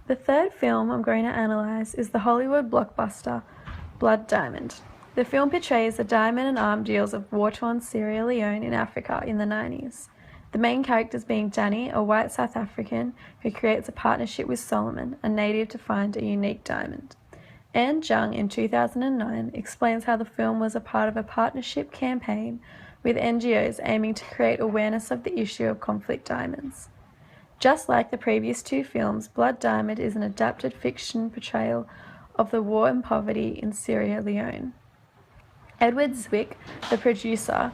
The third film I'm going to analyse is the Hollywood blockbuster Blood Diamond. The film portrays the diamond and arm deals of war-torn Sierra Leone in Africa in the 90s. The main characters being Danny, a white South African who creates a partnership with Solomon, a native, to find a unique diamond. Anne Jung in 2009 explains how the film was a part of a partnership campaign with NGOs aiming to create awareness of the issue of conflict diamonds. Just like the previous two films, Blood Diamond is an adapted fiction portrayal of the war and poverty in Sierra Leone. Edward Zwick, the producer,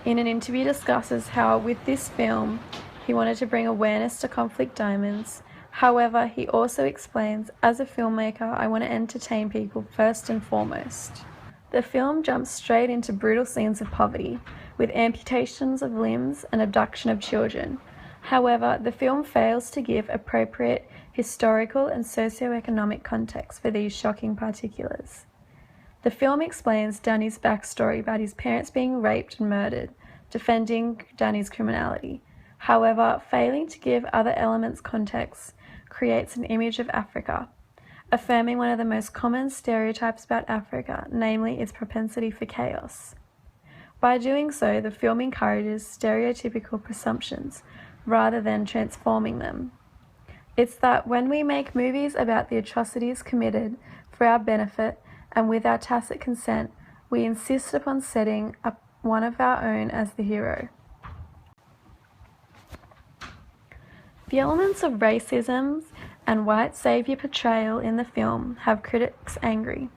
in an interview discusses how with this film he wanted to bring awareness to conflict diamonds. However, he also explains, as a filmmaker, I want to entertain people first and foremost. The film jumps straight into brutal scenes of poverty, with amputations of limbs and abduction of children. However, the film fails to give appropriate historical and socio-economic context for these shocking particulars. The film explains Danny's backstory about his parents being raped and murdered, defending Danny's criminality. However, failing to give other elements context creates an image of Africa, affirming one of the most common stereotypes about Africa, namely its propensity for chaos. By doing so, the film encourages stereotypical presumptions rather than transforming them. It's that when we make movies about the atrocities committed for our benefit and with our tacit consent, we insist upon setting up one of our own as the hero. The elements of racism and white savior portrayal in the film have critics angry.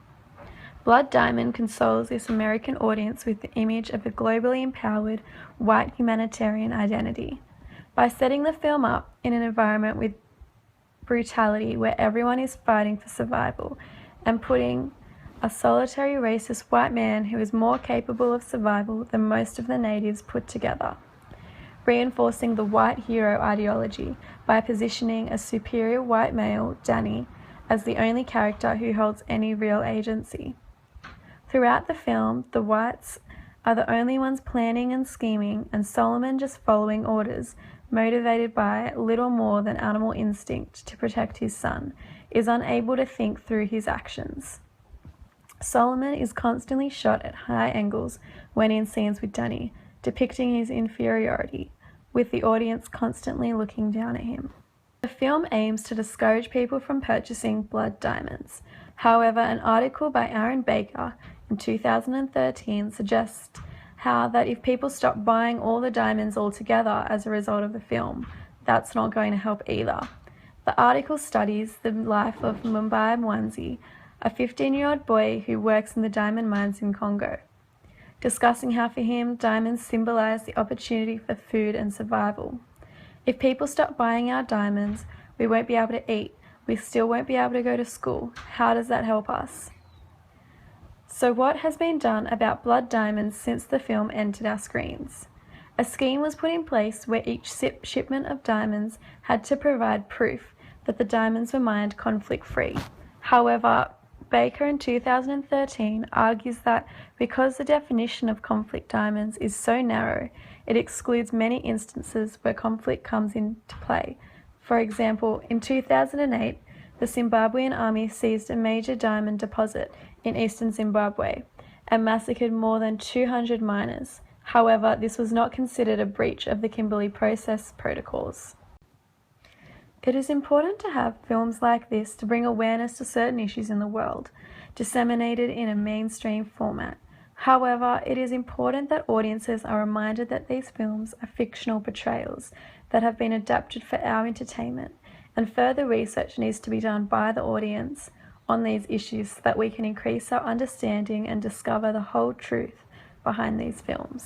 Blood Diamond consoles this American audience with the image of a globally empowered white humanitarian identity. By setting the film up in an environment with brutality where everyone is fighting for survival, and putting a solitary racist white man who is more capable of survival than most of the natives put together, reinforcing the white hero ideology by positioning a superior white male, Danny, as the only character who holds any real agency. Throughout the film, the whites are the only ones planning and scheming, and Solomon just following orders, motivated by little more than animal instinct to protect his son, is unable to think through his actions. Solomon is constantly shot at high angles when in scenes with Danny, depicting his inferiority, with the audience constantly looking down at him. The film aims to discourage people from purchasing blood diamonds. However, an article by Aaron Baker in 2013 suggests how that if people stop buying all the diamonds altogether as a result of the film, that's not going to help either. The article studies the life of Mumbai Mwanzi, a 15-year-old boy who works in the diamond mines in Congo, discussing how for him diamonds symbolize the opportunity for food and survival. If people stop buying our diamonds, we won't be able to eat. We still won't be able to go to school. How does that help us? So what has been done about blood diamonds since the film entered our screens? A scheme was put in place where each shipment of diamonds had to provide proof that the diamonds were mined conflict-free. However, Baker in 2013 argues that because the definition of conflict diamonds is so narrow, it excludes many instances where conflict comes into play. For example, in 2008, the Zimbabwean army seized a major diamond deposit in eastern Zimbabwe and massacred more than 200 miners. However, this was not considered a breach of the Kimberley Process protocols. It is important to have films like this to bring awareness to certain issues in the world, disseminated in a mainstream format. However, it is important that audiences are reminded that these films are fictional portrayals that have been adapted for our entertainment, and further research needs to be done by the audience on these issues so that we can increase our understanding and discover the whole truth behind these films.